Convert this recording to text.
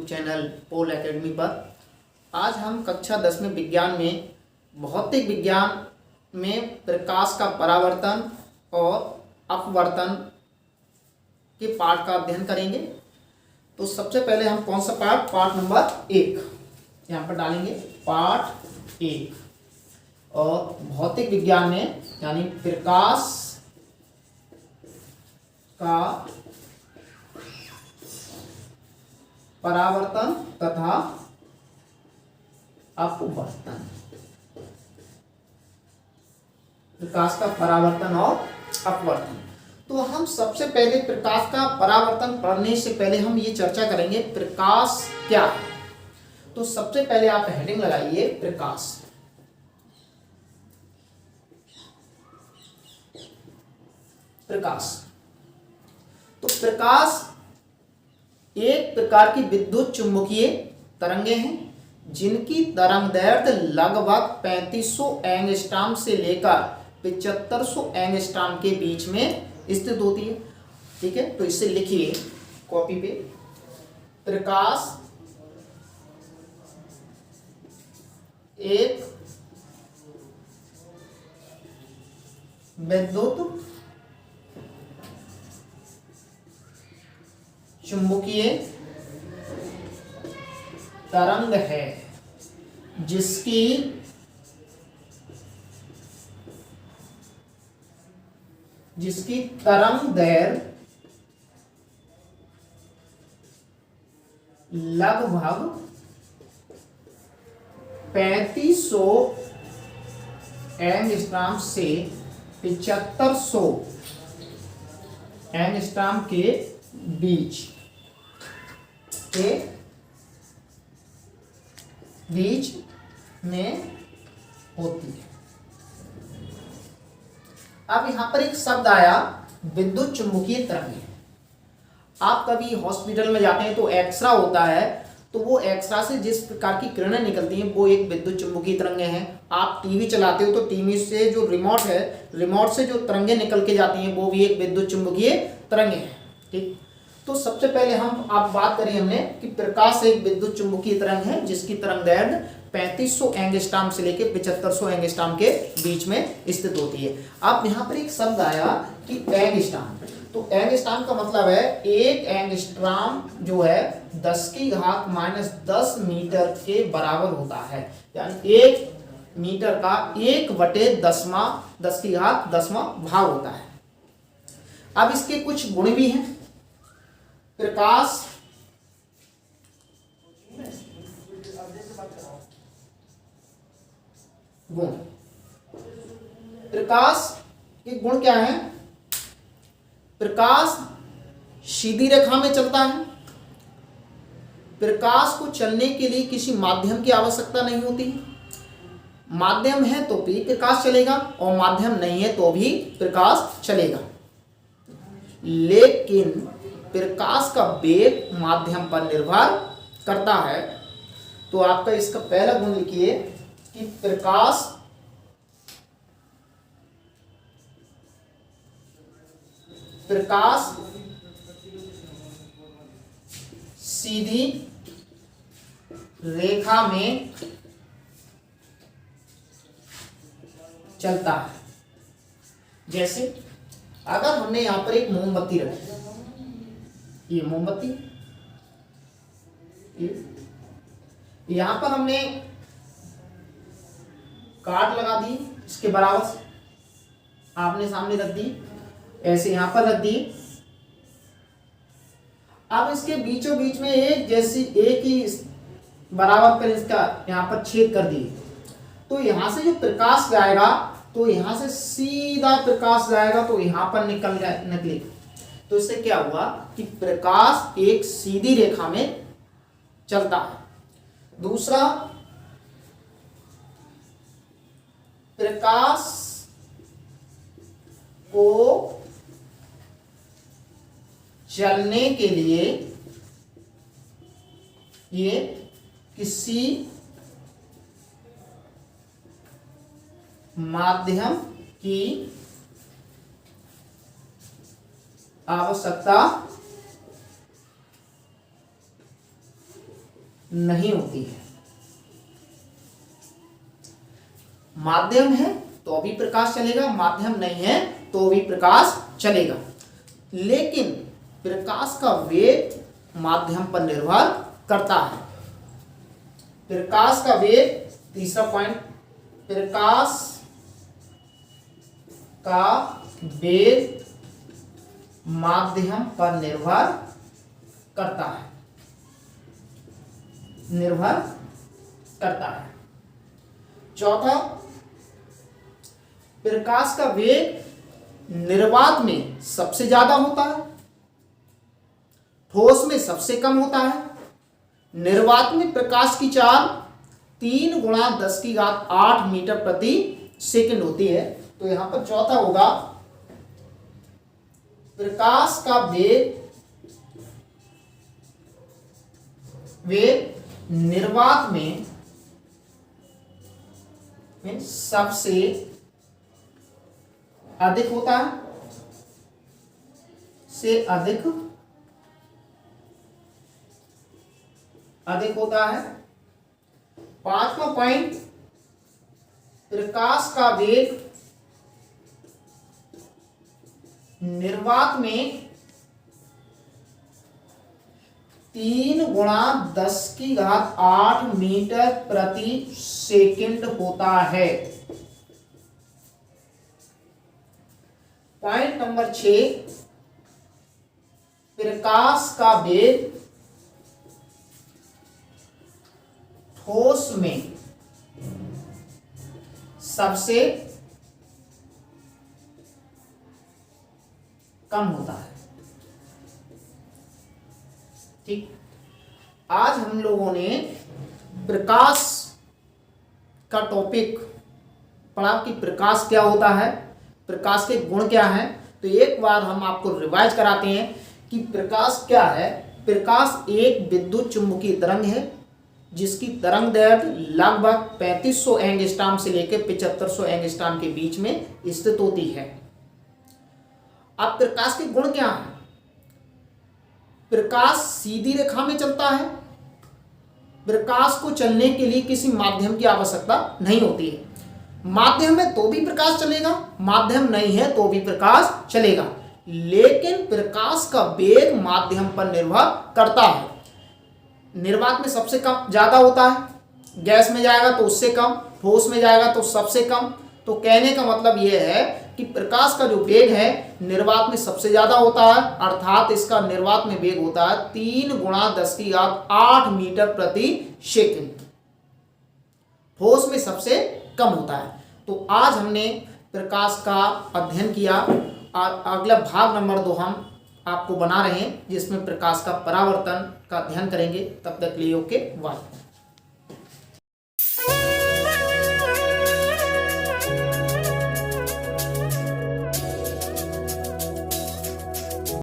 YouTube channel पोल academy पर। आज हम कक्षा 10 में विज्ञान में भौतिक विज्ञान में प्रकाश का परावर्तन और अपवर्तन के पाठ का अध्ययन करेंगे। तो सबसे पहले हम कौन सा पाठ नंबर 1 यहाँ पर डालेंगे, पाठ 1। और भौतिक विज्ञान में यानी प्रकाश का परावर्तन तथा अपवर्तन, प्रकाश का परावर्तन और अपवर्तन। तो हम सबसे पहले प्रकाश का परावर्तन पढ़ने से पहले हम ये चर्चा करेंगे प्रकाश क्या है। तो सबसे पहले आप हेडिंग लगाइए प्रकाश। प्रकाश तो प्रकाश एक प्रकार की विद्युत चुंबकीय तरंगे हैं जिनकी तरंगदैर्घ्य लगभग 3500 एंगस्ट्रॉम से लेकर 7500 एंगस्ट्रॉम के बीच में स्थित होती है। ठीक है, तो इसे लिखिए कॉपी पे। प्रकाश एक विद्युत चुंबकीय तरंग है जिसकी तरंगदैर्घ्य लगभग 3500 एंगस्ट्रॉम से 7500 एंगस्ट्रॉम के बीच में होती है। अब यहां पर एक शब्द आया विद्युत चुंबकीय तरंगें। आप कभी हॉस्पिटल में जाते हैं तो एक्सरा होता है, तो वो एक्सरा से जिस प्रकार की किरणें निकलती हैं वो एक विद्युत चुंबकीय तरंगें हैं। आप टीवी चलाते हो तो टीवी से जो रिमोट है, रिमोट से जो तरंगें निकल के जाती हैं वो भी एक विद्युत चुंबकीय तरंगें हैं। ठीक, तो सबसे पहले आप बात करें हमने कि प्रकाश एक विद्युत चुंबकीय तरंग है जिसकी तरंगदैर्घ्य 3500 एंगस्ट्रॉम से लेकर 7500 एंगस्ट्रॉम के बीच में स्थित होती है। अब यहाँ पर एक शब्द आया कि एंगस्ट्रॉम। तो एंगस्ट्रॉम का मतलब है एक एंगस्ट्रॉम जो है 10⁻⁻10 मीटर के बराबर होता है, यानी 1 मीटर का 1/10 भाग होता है। अब इसके कुछ गुण भी हैं। प्रकाश गुण, प्रकाश के गुण क्या है? प्रकाश सीधी रेखा में चलता है। प्रकाश को चलने के लिए किसी माध्यम की आवश्यकता नहीं होती। माध्यम है तो भी प्रकाश चलेगा और माध्यम नहीं है तो भी प्रकाश चलेगा। लेकिन प्रकाश का वेग माध्यम पर निर्भर करता है। तो आपका इसका पहला गुण लिखिए कि प्रकाश सीधी रेखा में चलता है। जैसे अगर हमने यहां पर एक मोमबत्ती रखी, ये मोमबत्ती, यहां पर हमने काट लगा दी इसके बराबर से, आपने सामने रख दी, ऐसे यहां पर रख दी। अब इसके बीचों बीच में एक ही बराबर पर इसका यहां पर छेद कर दिए, तो यहां से जो प्रकाश जाएगा तो यहां से सीधा प्रकाश जाएगा तो यहां पर निकलेगा। तो इससे क्या हुआ कि प्रकाश एक सीधी रेखा में चलता है। दूसरा, प्रकाश को चलने के लिए ये किसी माध्यम की आवश्यकता नहीं होती है। माध्यम है तो भी प्रकाश चलेगा, माध्यम नहीं है तो भी प्रकाश चलेगा, लेकिन प्रकाश का वेग माध्यम पर निर्भर करता है। प्रकाश का वेग, तीसरा पॉइंट, प्रकाश का वेग माध्यम पर निर्भर करता है, निर्भर करता है। चौथा, प्रकाश का वेग निर्वात में सबसे ज्यादा होता है, ठोस में सबसे कम होता है। निर्वात में प्रकाश की चाल 3 गुणा 10⁸ मीटर प्रति सेकंड होती है। तो यहां पर चौथा होगा, प्रकाश का वेग निर्वात में सबसे अधिक होता है, से अधिक होता है। पांचवा पॉइंट, प्रकाश का वेग निर्वात में 3 गुणा 10⁸ मीटर प्रति सेकंड होता है। पॉइंट नंबर 6, प्रकाश का वेग ठोस में सबसे कम होता है। ठीक, आज हम लोगों ने प्रकाश का टॉपिक पढ़ा कि प्रकाश क्या होता है, प्रकाश के गुण क्या हैं। तो एक बार हम आपको रिवाइज कराते हैं कि प्रकाश क्या है। प्रकाश एक विद्युत चुंबकीय तरंग है जिसकी तरंग दैर्घ्य लगभग 3500 एंगस्ट्रॉम से लेकर 7500 एंगस्ट्रॉम के बीच में स्थित होती है। अब प्रकाश के गुण क्या हैं? प्रकाश सीधी रेखा में चलता है। प्रकाश को चलने के लिए किसी माध्यम की आवश्यकता नहीं होती है। माध्यम है तो भी प्रकाश चलेगा, माध्यम नहीं है तो भी प्रकाश चलेगा, लेकिन प्रकाश का वेग माध्यम पर निर्भर करता है। निर्वात में सबसे कम ज्यादा होता है, गैस में जाएगा तो उससे कम, ठोस में जाएगा तो सबसे कम। तो कहने का मतलब यह है कि प्रकाश का जो वेग है निर्वात में सबसे ज्यादा होता है, अर्थात इसका निर्वात में वेग होता है 3 गुणा 10⁸ मीटर प्रति सेकंड। ठोस में सबसे कम होता है। तो आज हमने प्रकाश का अध्ययन किया और अगला भाग नंबर 2 हम आपको बना रहे हैं जिसमें प्रकाश का परावर्तन का अध्ययन करेंगे। तब तक के लिए ओके, बाय।